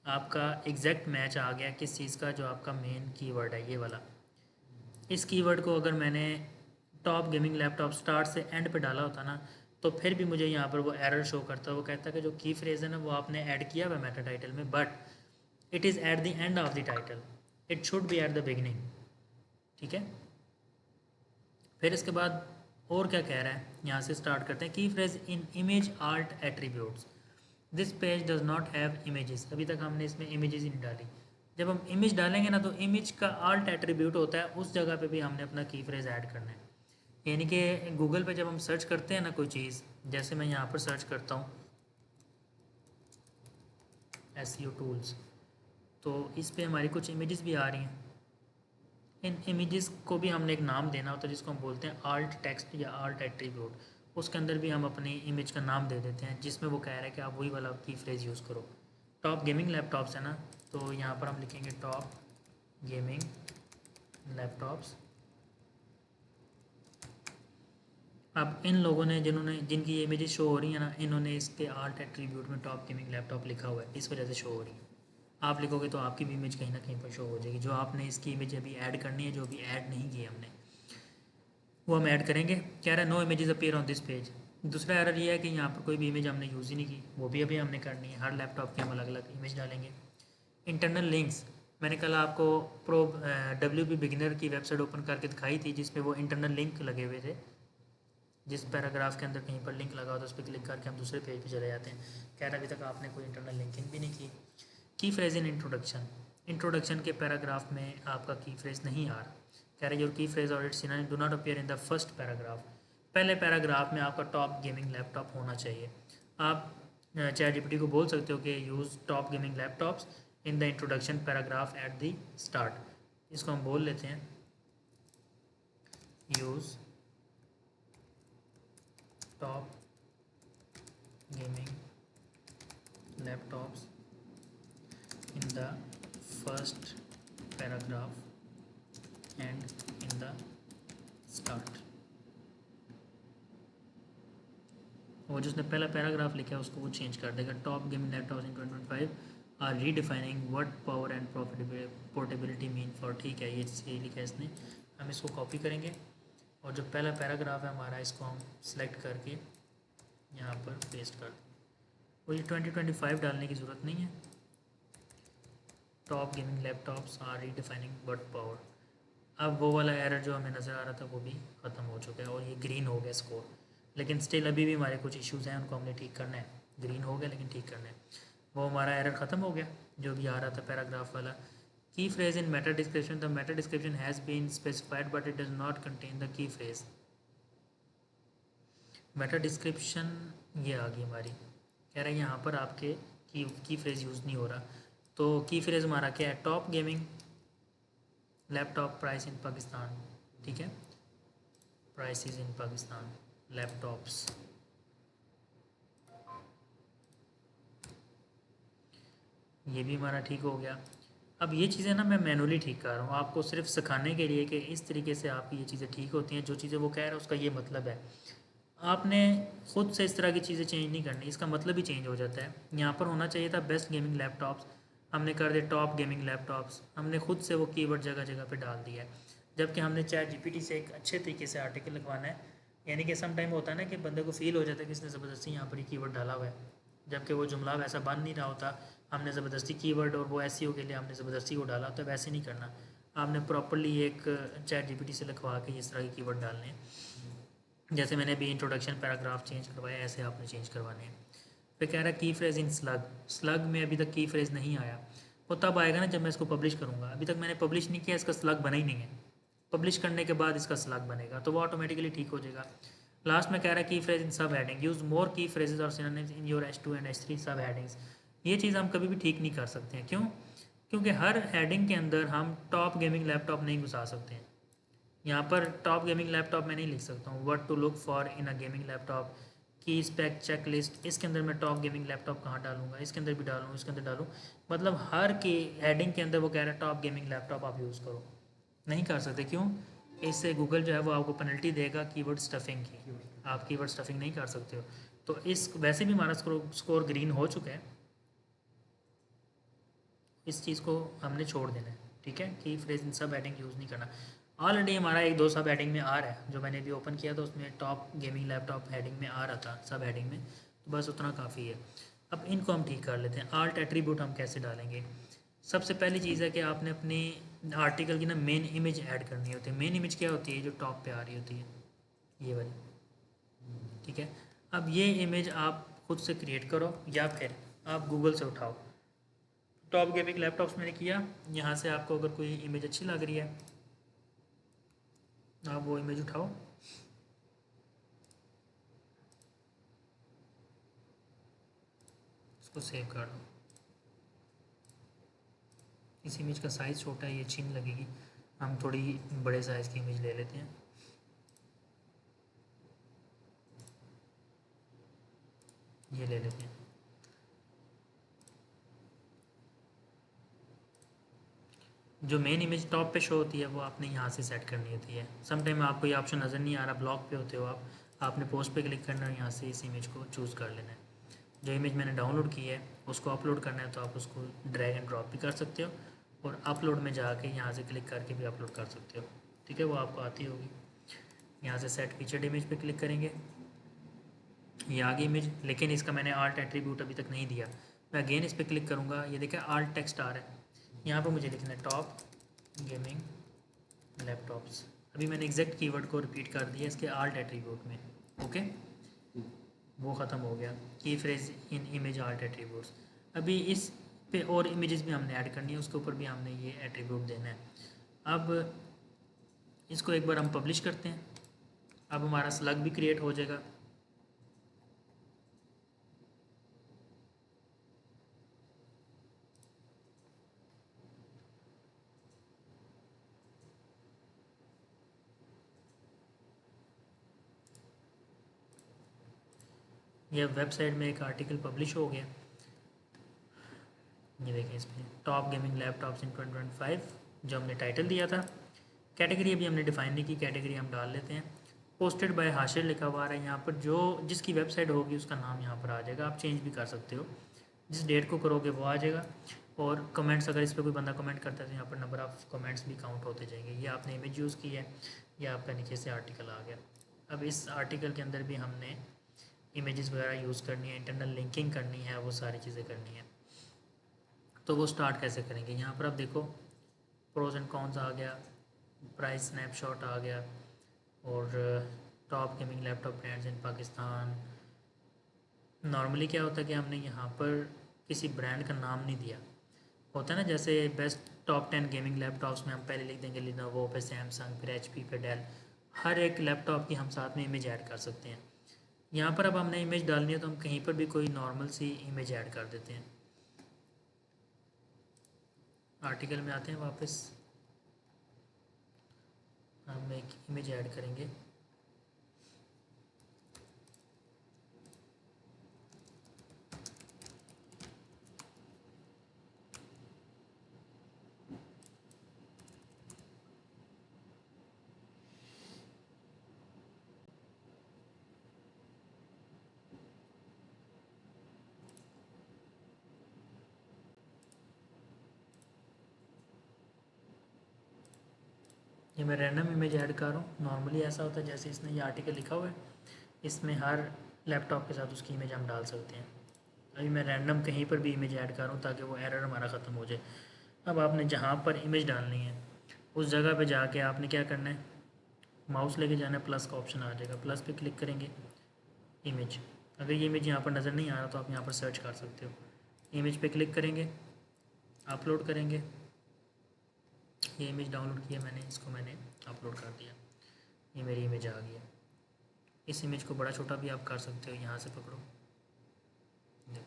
आपका एग्जैक्ट मैच आ गया किस चीज़ का, जो आपका मेन कीवर्ड है ये वाला। इस कीवर्ड को अगर मैंने टॉप गेमिंग लैपटॉप स्टार्ट से एंड पे डाला होता ना तो फिर भी मुझे यहाँ पर वो एरर शो करता, वो कहता कि जो की फ्रेज है ना वो आपने ऐड किया हुआ मेटा टाइटल में, but it is at the end of the title, it should be at the beginning. ठीक है, फिर इसके बाद और क्या कह रहा है, यहाँ से स्टार्ट करते हैं। की phrase in image art attributes, this page does not have images, अभी तक हमने इसमें इमेजेस ही नहीं डाली। जब हम इमेज डालेंगे ना तो इमेज का आर्ट एट्रीब्यूट होता है, उस जगह पे भी हमने अपना की फ्रेज ऐड करना है। यानी कि गूगल पे जब हम सर्च करते हैं ना कोई चीज़, जैसे मैं यहाँ पर सर्च करता हूँ SEO टूल्स, तो इस पे हमारी कुछ इमेजेस भी आ रही हैं। इन इमेजेस को भी हमने एक नाम देना होता है जिसको हम बोलते हैं आल्ट टेक्स्ट या आल्ट एट्रीब्यूट। उसके अंदर भी हम अपनी इमेज का नाम दे देते हैं, जिसमें वो कह रहा है कि आप वही वाला की फ्रेज यूज़ करो। टॉप गेमिंग लैपटॉप्स है ना, तो यहाँ पर हम लिखेंगे टॉप गेमिंग लैपटॉप्स। अब इन लोगों ने जिनकी इमेजेस शो हो रही है ना, इन्होंने इसके आर्ट एट्रीब्यूट में टॉप गेमिंग लैपटॉप लिखा हुआ है, इस वजह से शो हो रही है। आप लिखोगे तो आपकी भी इमेज कहीं ना कहीं पर शो हो जाएगी, जो आपने इसकी इमेज अभी ऐड करनी है, जो अभी ऐड नहीं की है हमने, वो हम ऐड करेंगे। कह रहा है no images appear on this page. दूसरा एरर ये है कि यहाँ पर कोई भी इमेज हमने यूज़ ही नहीं की, वो भी अभी हमने करनी है। हर लैपटॉप की हम अलग अलग इमेज डालेंगे। इंटरनल लिंक्स, मैंने कल आपको प्रो WP बिगिनर की वेबसाइट ओपन करके दिखाई थी, जिसमें वो इंटरनल लिंक लगे हुए थे। जिस पैराग्राफ के अंदर कहीं पर लिंक लगा हो तो उस पर क्लिक करके हम दूसरे पेज पे चले जाते हैं। कह रहा अभी तक आपने कोई इंटरनल लिंकिंग भी नहीं की। की फ्रेज इन इंट्रोडक्शन, इंट्रोडक्शन के पैराग्राफ में आपका की फ्रेज नहीं आ रहा। कह रहे योर की फ्रेज और it's synonym do not appear in the first paragraph. पहले पैराग्राफ में आपका टॉप गेमिंग लैपटॉप होना चाहिए। आप ChatGPT को बोल सकते हो कि use top gaming laptops in the introduction paragraph at the start. इसको हम बोल लेते हैं use top gaming laptops in the first paragraph and in the start। और जिसने पहला पैराग्राफ लिखा है उसको वो चेंज कर देगा। Top gaming laptops in 2025 are redefining what power and portability mean for. ठीक है, ये सही लिखा है इसने। हम इसको कॉपी करेंगे और जो पहला पैराग्राफ है हमारा, इसको हम सिलेक्ट करके यहाँ पर पेस्ट कर दें। और ये 2025 डालने की ज़रूरत नहीं है। Top gaming laptops are redefining what power. अब वो वाला एरर जो हमें नज़र आ रहा था वो भी ख़त्म हो चुका है और ये ग्रीन हो गया स्कोर। लेकिन स्टिल अभी भी हमारे कुछ इश्यूज़ हैं, उनको हमने ठीक करना है। ग्रीन हो गया लेकिन ठीक करना है। वो हमारा एरर ख़त्म हो गया जो भी आ रहा था पैराग्राफ वाला। Key phrase in meta description, the meta description has been specified but it does not contain the key phrase. Meta description ये आ गई हमारी। कह रहा है यहाँ पर आपके की फ्रेज यूज़ नहीं हो रहा। तो की फ्रेज हमारा क्या है, top gaming laptop price in Pakistan. ठीक है, प्राइसेस इन पाकिस्तान लैपटॉप्स। ये भी हमारा ठीक हो गया। अब ये चीज़ें ना मैं मैनुअली ठीक कर रहा हूँ आपको सिर्फ सिखाने के लिए कि इस तरीके से आपकी ये चीज़ें ठीक होती हैं। जो चीज़ें वो कह रहा है उसका ये मतलब है। आपने ख़ुद से इस तरह की चीज़ें चेंज नहीं करनी, इसका मतलब ही चेंज हो जाता है। यहाँ पर होना चाहिए था बेस्ट गेमिंग लैपटॉप्स, हमने कर दिया टॉप गेमिंग लैपटॉप्स। हमने खुद से वो कीवर्ड जगह जगह पे डाल दिया है, जबकि हमने ChatGPT से एक अच्छे तरीके से आर्टिकल लिखवाना है। यानी कि सम टाइम होता है ना कि बंदे को फील हो जाता है कि इसने ज़बरदस्ती यहाँ पर ही कीवर्ड डाला हुआ है, जबकि वो जुमला वैसा बन नहीं रहा होता। हमने ज़बरदस्ती कीवर्ड और वो SEO के लिए हमने ज़बरदस्ती वो डाला, तो वैसे नहीं करना। आपने प्रॉपरली एक ChatGPT से लिखवा के इस तरह के कीवर्ड डालने हैं। जैसे मैंने अभी इंट्रोडक्शन पैराग्राफ चेंज करवाया, ऐसे आपने चेंज करवाने हैं। फिर कह रहा है की फ्रेज इन स्लग। स्लग में अभी तक की फ्रेज नहीं आया, वो तब आएगा ना जब मैं इसको पब्लिश करूँगा। अभी तक मैंने पब्लिश नहीं किया, इसका स्लग बना ही नहीं है। पब्लिश करने के बाद इसका स्लग बनेगा तो वो ऑटोमेटिकली ठीक हो जाएगा। लास्ट में कह रहा है की फ्रेज इन सब हेडिंग, यूज मोर की फ्रेजेस और synonyms in your H2 and H3 सब हेडिंग्स। ये चीज़ हम कभी भी ठीक नहीं कर सकते हैं। क्यों? क्योंकि हर हेडिंग के अंदर हम टॉप गेमिंग लैपटॉप नहीं घुसा सकते हैं। यहाँ पर टॉप गेमिंग लैपटॉप मैं नहीं लिख सकता हूँ, what to look for in a gaming laptop, key spec check list. इसके अंदर मैं टॉप गेमिंग लैपटॉप कहाँ डालूंगा, इसके अंदर भी डालूँ, इसके अंदर डालूँ। मतलब हर की हेडिंग के अंदर वो कह रहा है टॉप गेमिंग लैपटॉप आप यूज़ करो। नहीं कर सकते। क्यों? इससे गूगल जो है वो आपको पेनल्टी देगा कीवर्ड स्टफिंग की। आप कीवर्ड स्टफिंग नहीं कर सकते हो। तो इस वैसे भी हमारा स्कोर ग्रीन हो चुका है, इस चीज़ को हमने छोड़ देना है। ठीक है, की फ्रेज इन सब हेडिंग यूज़ नहीं करना। ऑलरेडी हमारा एक दो सब हेडिंग में आ रहा है, जो मैंने अभी ओपन किया था उसमें टॉप गेमिंग लैपटॉप हेडिंग में आ रहा था, सब हेडिंग में, तो बस उतना काफ़ी है। अब इनको हम ठीक कर लेते हैं। आल्ट एट्रीब्यूट हम कैसे डालेंगे? सबसे पहली चीज़ है कि आपने अपनी आर्टिकल की ना मेन इमेज ऐड करनी होती है। मेन इमेज क्या होती है? जो टॉप पे आ रही होती है, ये वाली। ठीक है, अब ये इमेज आप खुद से क्रिएट करो या फिर आप गूगल से उठाओ। टॉप गेमिंग लैपटॉप्स मैंने किया, यहाँ से आपको अगर कोई इमेज अच्छी लग रही है आप वो इमेज उठाओ, उसको सेव कर दो। इस इमेज का साइज़ छोटा है, ये अच्छी नहीं लगेगी, हम थोड़ी बड़े साइज़ की इमेज ले लेते हैं। ये ले लेते हैं। जो मेन इमेज टॉप पे शो होती है वो आपने यहाँ से सेट करनी होती है। समटाइम आपको ये ऑप्शन नज़र नहीं आ रहा, ब्लॉक पे होते हो आप, आपने पोस्ट पे क्लिक करना है, यहाँ से इस इमेज को चूज़ कर लेना है। जो इमेज मैंने डाउनलोड की है उसको अपलोड करना है, तो आप उसको ड्रैग एंड ड्रॉप भी कर सकते हो और अपलोड में जाके यहाँ से क्लिक करके भी अपलोड कर सकते हो। ठीक है, वो आपको आती होगी। यहाँ से सेट फीचर्ड इमेज पे क्लिक करेंगे, ये आ गई इमेज, लेकिन इसका मैंने आल्ट एट्रीब्यूट अभी तक नहीं दिया। मैं अगेन इस पर क्लिक करूँगा, ये देखा आल्ट टेक्स्ट आ रहा है, यहाँ पर मुझे लिखना है टॉप गेमिंग लैपटॉप्स। अभी मैंने एग्जैक्ट कीवर्ड को रिपीट कर दिया इसके आल्ट एट्रीब्यूट में। ओके, वो ख़त्म हो गया की फ्रेज इन इमेज आल्ट एट्रीब्यूट्स। अभी इस पे और इमेजेस भी हमने ऐड करनी है, उसके ऊपर भी हमने ये एट्रीब्यूट देना है। अब इसको एक बार हम पब्लिश करते हैं, अब हमारा स्लग भी क्रिएट हो जाएगा। ये वेबसाइट में एक आर्टिकल पब्लिश हो गया, ये देखें इसमें टॉप गेमिंग लैपटॉप्स इन 2025 जो हमने टाइटल दिया था। कैटेगरी अभी हमने डिफाइन नहीं की, कैटेगरी हम डाल लेते हैं। पोस्टेड बाय हाशिर लिखा हुआ है यहाँ पर, जो जिसकी वेबसाइट होगी उसका नाम यहाँ पर आ जाएगा। आप चेंज भी कर सकते हो, जिस डेट को करोगे वो आ जाएगा। और कमेंट्स, अगर इस पर कोई बंदा कमेंट करता है तो यहाँ पर नंबर ऑफ़ कमेंट्स भी काउंट होते जाएंगे। ये आपने इमेज यूज़ की है, ये आपका नीचे से आर्टिकल आ गया। अब इस आर्टिकल के अंदर भी हमने इमेजेस वगैरह यूज़ करनी है, इंटरनल लिंकिंग करनी है, वो सारी चीज़ें करनी है। तो वो स्टार्ट कैसे करेंगे? यहाँ पर आप देखो प्रोज एंड कॉन्स आ गया, प्राइस स्नैपशॉट आ गया, और टॉप गेमिंग लैपटॉप ब्रांड्स इन पाकिस्तान। नॉर्मली क्या होता है कि हमने यहाँ पर किसी ब्रांड का नाम नहीं दिया होता है ना, जैसे बेस्ट टॉप 10 गेमिंग लैपटॉप्स में हम पहले लिख देंगे लिनोवो, पे सैमसंग, फिर HP, पे डेल। हर एक लैपटॉप की हम साथ में इमेज ऐड कर सकते हैं। यहाँ पर अब हमने इमेज डालनी है तो हम कहीं पर भी कोई नॉर्मल सी इमेज ऐड कर देते हैं। आर्टिकल में आते हैं वापस, हम एक इमेज ऐड करेंगे। ये मैं रैंडम इमेज ऐड कर रहा हूँ। नॉर्मली ऐसा होता है जैसे इसने ये आर्टिकल लिखा हुआ है, इसमें हर लैपटॉप के साथ उसकी इमेज हम डाल सकते हैं। अभी मैं रैंडम कहीं पर भी इमेज ऐड कर रहा हूँ ताकि वो एरर हमारा ख़त्म हो जाए। अब आपने जहाँ पर इमेज डालनी है उस जगह पे जाके आपने क्या करना है, माउस लेके जाना है, प्लस का ऑप्शन आ जाएगा, प्लस पे क्लिक करेंगे, इमेज। अगर ये इमेज यहाँ पर नज़र नहीं आ रहा तो आप यहाँ पर सर्च कर सकते हो। इमेज पे क्लिक करेंगे, अपलोड करेंगे। ये इमेज डाउनलोड किया मैंने, इसको मैंने अपलोड कर दिया, ये मेरी इमेज आ गई है। इस इमेज को बड़ा छोटा भी आप कर सकते हो, यहाँ से पकड़ो, ठीक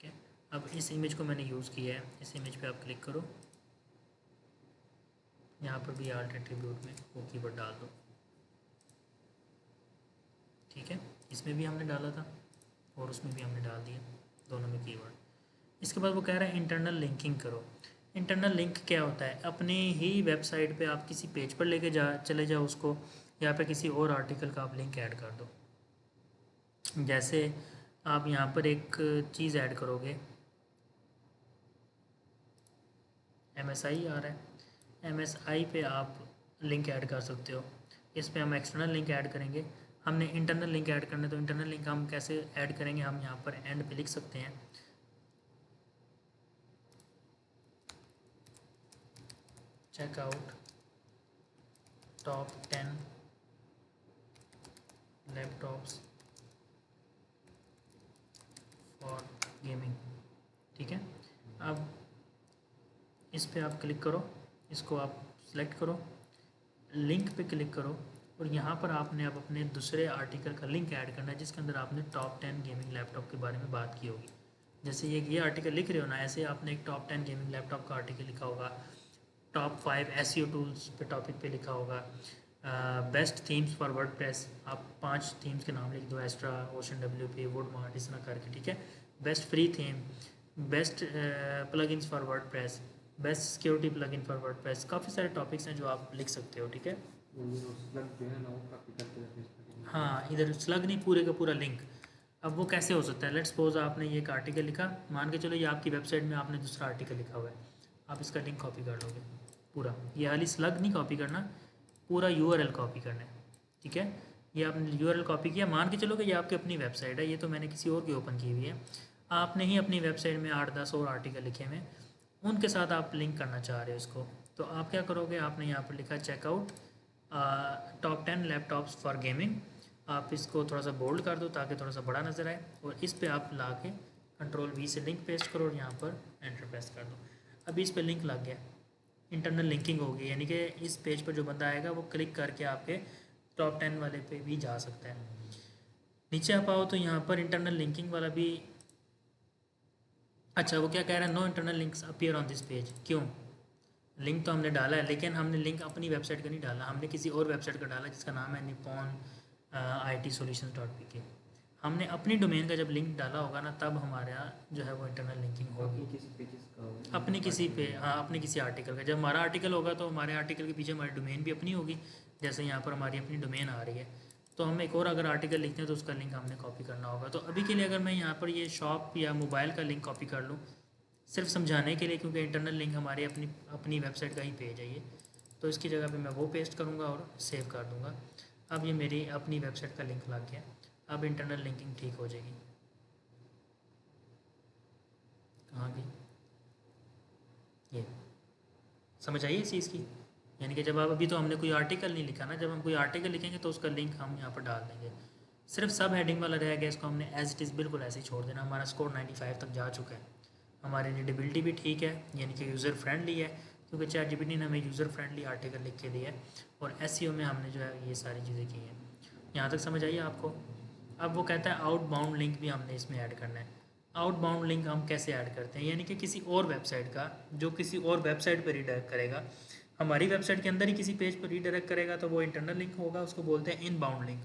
है। अब इस इमेज को मैंने यूज़ किया है, इस इमेज पे आप क्लिक करो, यहाँ पर भी आर्ट एट्रीब्यूट में वो कीवर्ड डाल दो, ठीक है। इसमें भी हमने डाला था और उसमें भी हमने डाल दिया, दोनों में कीवर्ड। इसके बाद वो कह रहा है इंटरनल लिंकिंग करो। इंटरनल लिंक क्या होता है? अपनी ही वेबसाइट पे आप किसी पेज पर लेके चले जाओ उसको, या पे किसी और आर्टिकल का आप लिंक ऐड कर दो। जैसे आप यहाँ पर एक चीज़ ऐड करोगे, MSI आ रहा है, MSI पे आप लिंक ऐड कर सकते हो। इस पे हम एक्सटर्नल लिंक ऐड करेंगे, हमने इंटरनल लिंक ऐड करना है, तो इंटरनल लिंक हम कैसे ऐड करेंगे? हम यहाँ पर एंड पे लिख सकते हैं, check out top 10 laptops for gaming, ठीक है। अब इस पे आप क्लिक करो, इसको आप सेलेक्ट करो, लिंक पे क्लिक करो, और यहाँ पर आपने अब अपने दूसरे आर्टिकल का लिंक ऐड करना है जिसके अंदर आपने टॉप 10 गेमिंग लैपटॉप के बारे में बात की होगी। जैसे ये आर्टिकल लिख रहे हो ना, ऐसे आपने एक टॉप 10 गेमिंग लैपटॉप का आर्टिकल लिखा होगा, टॉप 5 SEO टूल्स पे टॉपिक पे लिखा होगा, बेस्ट थीम्स फॉर वर्डप्रेस, आप 5 थीम्स के नाम लिख दो, एस्ट्रा, OceanWP, वुडमार्ट, इस तरह करके, ठीक है। Best free theme, best plugins for WordPress, best security plugin for WordPress, काफ़ी सारे टॉपिक्स हैं जो आप लिख सकते हो, ठीक है। हाँ, इधर स्लग नहीं, पूरे का पूरा लिंक। अब वो कैसे हो सकता है? लेट्स सपोज आपने ये एक आर्टिकल लिखा, मान के चलो ये आपकी वेबसाइट में आपने दूसरा आर्टिकल लिखा हुआ है, आप इसका लिंक कॉपी कर लोगे पूरा, ये हाली स्लग नहीं कॉपी करना, पूरा URL कॉपी करना है, ठीक है। ये आपने URL कॉपी किया, मान के चलो कि ये आपकी अपनी वेबसाइट है, ये तो मैंने किसी और की ओपन की हुई है, आपने ही अपनी वेबसाइट में 8-10 और आर्टिकल लिखे हुए, उनके साथ आप लिंक करना चाह रहे हो इसको, तो आप क्या करोगे? आपने यहाँ पर लिखा check out top 10 laptops for gaming, आप इसको थोड़ा सा बोल्ड कर दो ताकि थोड़ा सा बड़ा नज़र आए, और इस पे आप ला के Ctrl+V से लिंक पेस्ट करो और यहाँ पर एंटर प्रेस कर दो। अभी इस पे लिंक लग गया, इंटरनल लिंकिंग होगी, यानी कि इस पेज पर जो बंदा आएगा वो क्लिक करके आपके टॉप 10 वाले पे भी जा सकता है। नीचे आप आओ तो यहाँ पर इंटरनल लिंकिंग वाला भी, अच्छा वो क्या कह रहा है? No internal links appear on this page. क्यों? लिंक तो हमने डाला है, लेकिन हमने लिंक अपनी वेबसाइट का नहीं डाला, हमने किसी और वेबसाइट का डाला जिसका नाम है निपॉन IT solutions.pk। हमने अपनी डोमेन का जब लिंक डाला होगा ना, तब हमारा जो है वो इंटरनल लिंकिंग होगी अपनी किसी पे, हाँ अपनी किसी आर्टिकल का। जब हमारा आर्टिकल होगा तो हमारे आर्टिकल के पीछे हमारी डोमेन भी अपनी होगी, जैसे यहाँ पर हमारी अपनी डोमेन आ रही है, तो हम एक और अगर आर्टिकल लिखते हैं तो उसका लिंक हमने कॉपी करना होगा। तो अभी के लिए अगर मैं यहाँ पर ये शॉप या मोबाइल का लिंक कॉपी कर लूँ, सिर्फ समझाने के लिए, क्योंकि इंटरनल लिंक हमारी अपनी अपनी वेबसाइट का ही पेज है ये, तो इसकी जगह पे मैं वो पेस्ट करूँगा और सेव कर दूँगा। अब ये मेरी अपनी वेबसाइट का लिंक लग गया, अब इंटरनल लिंकिंग ठीक हो जाएगी। कहाँ गई ये? समझ आई इस चीज़ की? यानी कि जब आप, अभी तो हमने कोई आर्टिकल नहीं लिखा ना, जब हम कोई आर्टिकल लिखेंगे तो उसका लिंक हम यहाँ पर डाल देंगे। सिर्फ सब हेडिंग वाला रह गया, इसको हमने एज इट इज़ बिल्कुल ऐसे ही छोड़ देना। हमारा स्कोर 95 तक जा चुका है, हमारी रीडेबिलिटी भी ठीक है, यानी कि यूज़र फ्रेंडली है, क्योंकि ChatGPT ने हमें यूज़र फ्रेंडली आर्टिकल लिख के दिया है, और SEO में हमने जो है ये सारी चीज़ें की हैं। यहाँ तक समझ आइए आपको? अब वो कहता है आउटबाउंड लिंक भी हमने इसमें ऐड करना है। आउटबाउंड लिंक हम कैसे ऐड करते हैं? यानी कि किसी और वेबसाइट का, जो किसी और वेबसाइट पर रीडायरेक्ट करेगा, हमारी वेबसाइट के अंदर ही किसी पेज पर रीडायरेक्ट करेगा, तो वो इंटरनल लिंक होगा, उसको बोलते हैं इनबाउंड लिंक।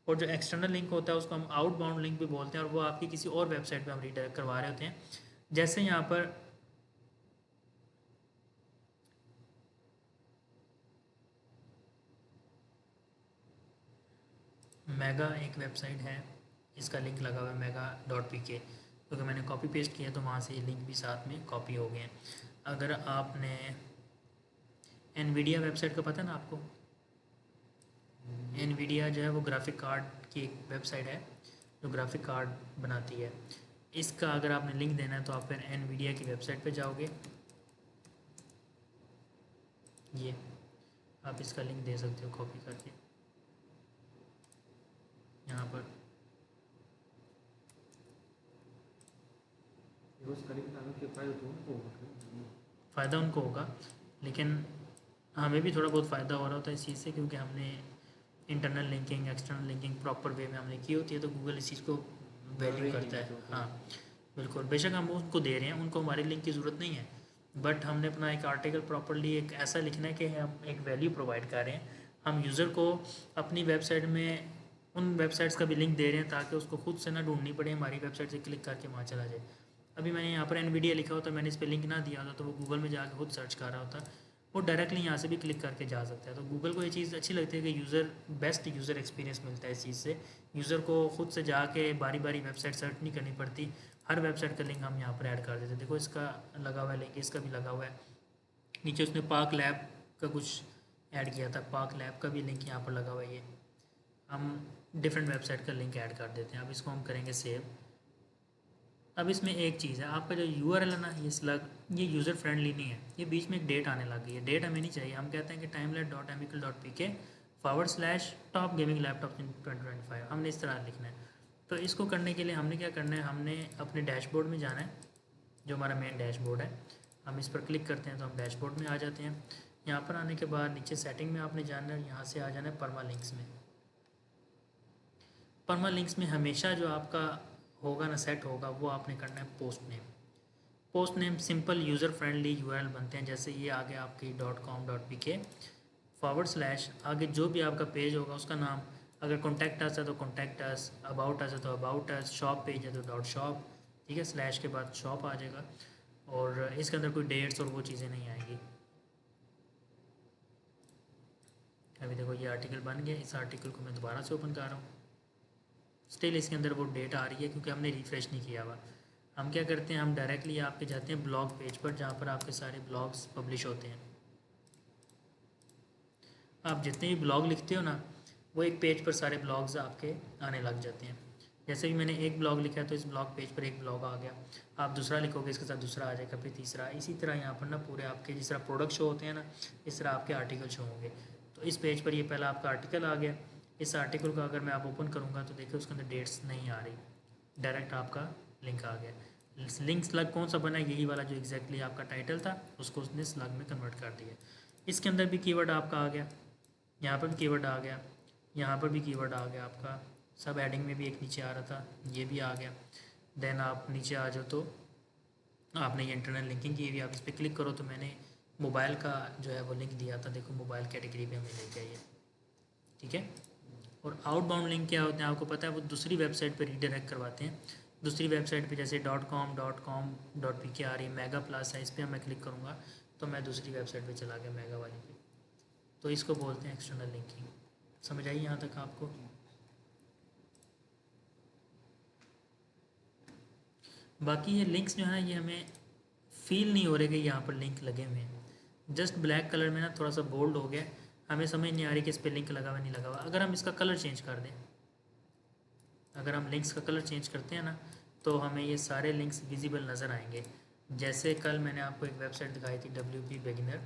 और जो एक्सटर्नल लिंक होता है उसको हम आउटबाउंड लिंक भी बोलते हैं, और वो आपकी किसी और वेबसाइट पर हम रीडायरेक्ट करवा रहे होते हैं। जैसे यहाँ पर मेगा एक वेबसाइट है, इसका लिंक लगा हुआ है mega.pk, क्योंकि मैंने कॉपी पेस्ट किया तो वहाँ से ये लिंक भी साथ में कॉपी हो गए हैं। अगर आपने NVIDIA वेबसाइट का पता है ना आपको, NVIDIA जो है वो ग्राफिक कार्ड की एक वेबसाइट है जो ग्राफिक कार्ड बनाती है। इसका अगर आपने लिंक देना है तो आप फिर NVIDIA की वेबसाइट पे जाओगे, ये आप इसका लिंक दे सकते हो कॉपी करके यहाँ पर। फ़ायदा उनको होगा, लेकिन हमें भी थोड़ा बहुत फ़ायदा हो रहा होता है इस चीज़ से, क्योंकि हमने internal linking external linking proper way में हमने की होती है, तो गूगल इस चीज़ को वैल्यू करता है। हाँ बिल्कुल, बेशक हम उनको दे रहे हैं, उनको हमारी लिंक की ज़रूरत नहीं है, बट हमने अपना एक आर्टिकल प्रॉपरली एक ऐसा लिखना है कि हम एक वैल्यू प्रोवाइड कर रहे हैं, हम यूज़र को अपनी वेबसाइट में उन वेबसाइट्स का भी लिंक दे रहे हैं ताकि उसको खुद से ना ढूंढनी पड़े, हमारी वेबसाइट से क्लिक करके वहाँ चला जाए। अभी मैंने यहाँ पर एनवीडिया लिखा होता, मैंने इस पर लिंक ना दिया होता तो वो गूगल में जाकर खुद सर्च कर रहा होता, वो डायरेक्टली यहाँ से भी क्लिक करके जा सकता है। तो गूगल को ये चीज़ अच्छी लगती है कि बेस्ट यूज़र एक्सपीरियंस मिलता है इस चीज़ से, यूज़र को खुद से जाके बारी बारी वेबसाइट सर्च नहीं करनी पड़ती, हर वेबसाइट का लिंक हम यहाँ पर ऐड कर देते हैं। देखो इसका लगा हुआ है लिंक, इसका भी लगा हुआ है, नीचे उसने पार्क लैब का कुछ ऐड किया था, पार्क लैब का भी लिंक यहाँ पर लगा हुआ है। ये हम डिफरेंट वेबसाइट का लिंक ऐड कर देते हैं। अब इसको हम करेंगे सेव। अब इसमें एक चीज़ है, आपका जो यूआरएल है ना, ये स्लग ये यूज़र फ्रेंडली नहीं है, ये बीच में एक डेट आने लग गई है, डेट हमें नहीं चाहिए। हम कहते हैं कि timelet.amical.pk/top gaming laptops in 2025, हमने इस तरह लिखना है। तो इसको करने के लिए हमने क्या करना है, हमने अपने डैशबोर्ड में जाना है, जो हमारा मेन डैशबोर्ड है, हम इस पर क्लिक करते हैं तो हम डैशबोर्ड में आ जाते हैं। यहाँ पर आने के बाद नीचे सेटिंग में आपने जाना है, यहाँ से आ जाना है परमा लिंक्स में। परमा लिंक्स में हमेशा जो आपका होगा ना, सेट होगा, वो आपने करना है post name. Post name simple user friendly URL बनते हैं, जैसे ये आगे आपकी .com.pk/ आगे जो भी आपका पेज होगा उसका नाम, अगर कॉन्टैक्ट अस है तो कॉन्टैक्ट अस, अबाउट अस है तो अबाउट अस, शॉप पेज है तो .shop, ठीक है, स्लैश के बाद शॉप आ जाएगा, और इसके अंदर कोई डेट्स और वो चीज़ें नहीं आएंगी। अभी देखो ये आर्टिकल बन गया, इस आर्टिकल को मैं दोबारा से ओपन कर रहा हूँ, स्टिल इसके अंदर वो डेट आ रही है क्योंकि हमने रिफ़्रेश नहीं किया हुआ। हम क्या करते हैं, हम डायरेक्टली आपके जाते हैं ब्लॉग पेज पर, जहाँ पर आपके सारे ब्लॉग्स पब्लिश होते हैं। आप जितने भी ब्लॉग लिखते हो ना, वो एक पेज पर सारे ब्लॉग्स आपके आने लग जाते हैं। जैसे भी मैंने एक ब्लॉग लिखा है तो इस ब्लॉग पेज पर एक ब्लॉग आ गया, आप दूसरा लिखोगे इसके साथ दूसरा आ जाएगा, फिर तीसरा, इसी तरह यहाँ पर ना पूरे आपके जिस तरह प्रोडक्ट शो होते हैं ना, इस तरह आपके आर्टिकल शो होंगे। तो इस पेज पर ये पहला आपका आर्टिकल आ गया, इस आर्टिकल को अगर मैं आप ओपन करूँगा तो देखिए उसके अंदर डेट्स नहीं आ रही, डायरेक्ट आपका लिंक आ गया। लिंक स्लग कौन सा बना है, यही वाला जो एग्जैक्टली आपका टाइटल था उसको उसने स्लग में कन्वर्ट कर दिया। इसके अंदर भी कीवर्ड आपका आ गया, यहाँ पर भी कीवर्ड आ गया, यहाँ पर भी कीवर्ड आ गया आपका, सब हेडिंग में भी एक नीचे आ रहा था, ये भी आ गया। देन आप नीचे आ जाओ तो आपने ये इंटरनल लिंकिंग की हुई, आप इस पर क्लिक करो तो मैंने मोबाइल का जो है वो लिंक दिया था, देखो मोबाइल कैटेगरी पे हमें लेके आइए, ठीक है। और आउटबाउंड लिंक क्या होते हैं आपको पता है, वो दूसरी वेबसाइट पर रीडायरेक्ट करवाते हैं, दूसरी वेबसाइट पे जैसे .com.pk आ रही है, मेगा प्लस है, इस पर मैं क्लिक करूँगा तो मैं दूसरी वेबसाइट पे चला गया, मेगा वाली पे। तो इसको बोलते हैं एक्सटर्नल लिंकिंग। समझ आई यहाँ तक आपको? बाकी ये लिंक्स जो है ना, ये हमें फील नहीं हो रहे कि यहाँ पर लिंक लगे हुए हैं, जस्ट ब्लैक कलर में ना थोड़ा सा बोल्ड हो गया, हमें समझ नहीं आ रही कि इस पर लिंक लगा हुआ नहीं लगा हुआ। अगर हम इसका कलर चेंज कर दें, अगर हम लिंक्स का कलर चेंज करते हैं ना, तो हमें ये सारे लिंक्स विजिबल नज़र आएंगे। जैसे कल मैंने आपको एक वेबसाइट दिखाई थी WP Beginner,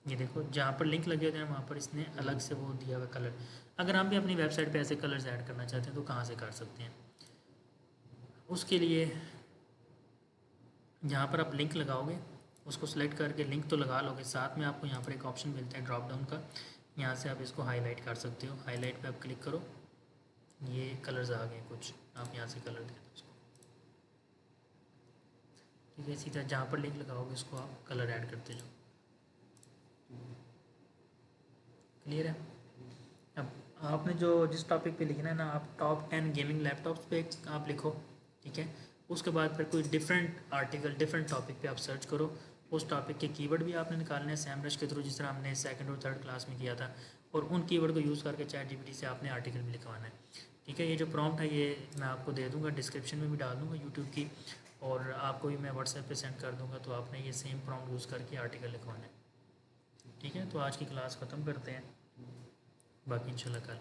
ये देखो जहाँ पर लिंक लगे होते हैं वहाँ पर इसने अलग से वो दिया हुआ कलर। अगर हम भी अपनी वेबसाइट पे ऐसे कलर्स ऐड करना चाहते हैं तो कहाँ से कर सकते हैं? उसके लिए जहाँ पर आप लिंक लगाओगे उसको सिलेक्ट करके लिंक तो लगा लोगे, साथ में आपको यहाँ पर एक ऑप्शन मिलता है ड्रॉप डाउन का, यहाँ से आप इसको हाईलाइट कर सकते हो। हाईलाइट पे आप क्लिक करो, ये कलर्स आ गए कुछ, आप यहाँ से कलर दे दो उसको, ठीक है। इसी तरह जहाँ पर लिंक लगाओगे उसको आप कलर ऐड करते जाओ। क्लियर है? अब आपने जो जिस टॉपिक पे लिखना है ना, आप टॉप 10 गेमिंग लैपटॉप्स पे आप लिखो, ठीक है। उसके बाद फिर कोई डिफरेंट आर्टिकल डिफरेंट टॉपिक पे आप सर्च करो, उस टॉपिक के कीवर्ड भी आपने निकालने हैं सैमरश के थ्रू, जिस तरह हमने सेकंड और थर्ड क्लास में किया था, और उन कीवर्ड को यूज़ करके ChatGPT से आपने आर्टिकल भी लिखवाना है, ठीक है। ये जो प्रॉम्प्ट है ये मैं आपको दे दूँगा, डिस्क्रिप्शन में भी डाल दूँगा यूट्यूब की, और आपको भी मैं व्हाट्सएप पे सेंड कर दूँगा, तो आपने ये सेम प्रॉम्प्ट यूज़ करके आर्टिकल लिखवाना है, ठीक है। तो आज की क्लास ख़त्म करते हैं, बाकी इंशाल्लाह कल।